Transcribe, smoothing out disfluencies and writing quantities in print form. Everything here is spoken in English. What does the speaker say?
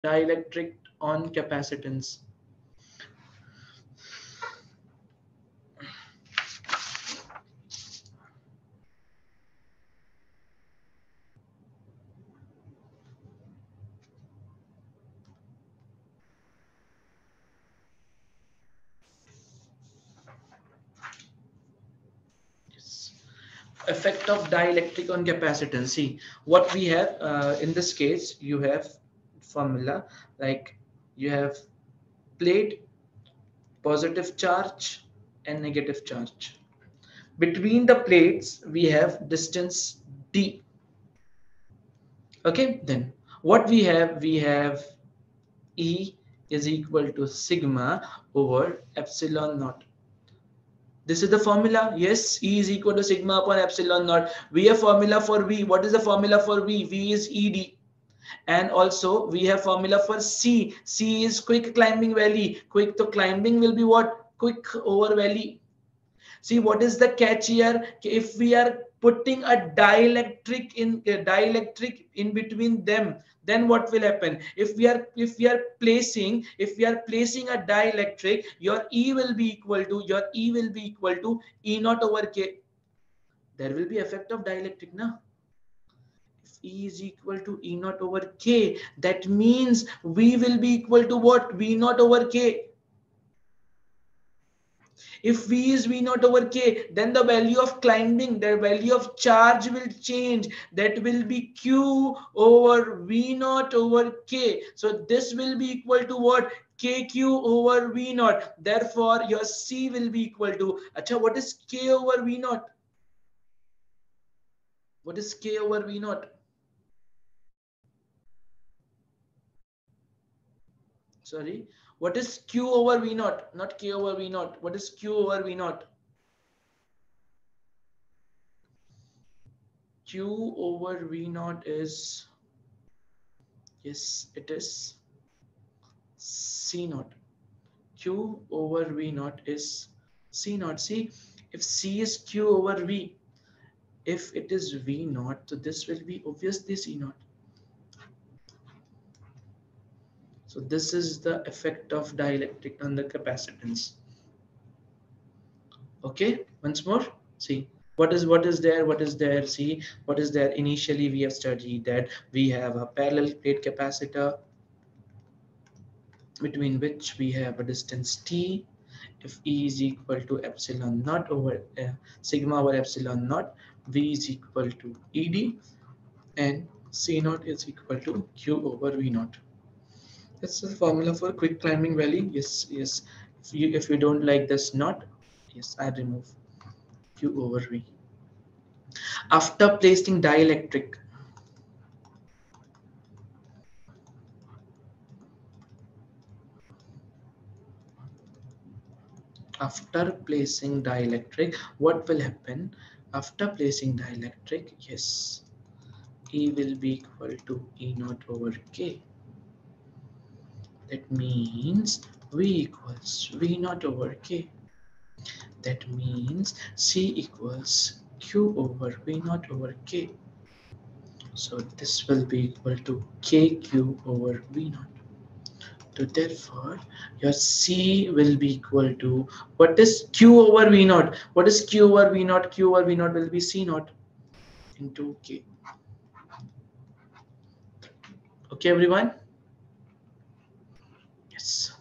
Dielectric on capacitance. Yes. Effect of dielectric on capacitance. See what we have in this case. You have formula like you have plate, positive charge and negative charge. Between the plates we have distance d. Okay, then what we have E is equal to sigma over epsilon naught. This is the formula. Yes, E is equal to sigma upon epsilon naught. We have formula for V. What is the formula for V? V is ED. And also we have formula for C. C is quick climbing valley. Quick to climbing will be what? Quick over valley. See what is the catch here? If we are putting a dielectric in between them, then what will happen? If we are placing a dielectric, your E will be equal to E naught over K. There will be effect of dielectric now. If E is equal to E naught over K, that means V will be equal to what? V naught over K. If V is V naught over K, then the value of climbing, the value of charge will change. That will be Q over V naught over K. So this will be equal to what? KQ over V naught. Therefore, your C will be equal to, acha, what is K over V naught? What is K over V naught? Sorry. What is Q over V naught? Not K over V naught. What is Q over V naught? Q over V naught is, yes, it is C naught. Q over V naught is C naught. See, if C is Q over V, if it is V naught, so this will be obviously C naught. So this is the effect of dielectric on the capacitance. Okay, once more. See, what is there? See, what is there? Initially, we have studied that we have a parallel plate capacitor between which we have a distance t. If E is equal to epsilon naught over sigma over epsilon naught, V is equal to ED, and C naught is equal to Q over V naught. That's the formula for quick climbing valley. Yes, yes. If you don't like this naught, yes, I remove Q over V. After placing dielectric, what will happen? After placing dielectric, yes, E will be equal to E naught over K. That means V equals V naught over K. That means C equals Q over V naught over K. So this will be equal to KQ over V naught. So therefore, your C will be equal to, what is Q over V naught? What is Q over V naught? Q over V naught will be C naught into K. Okay, everyone? Yes.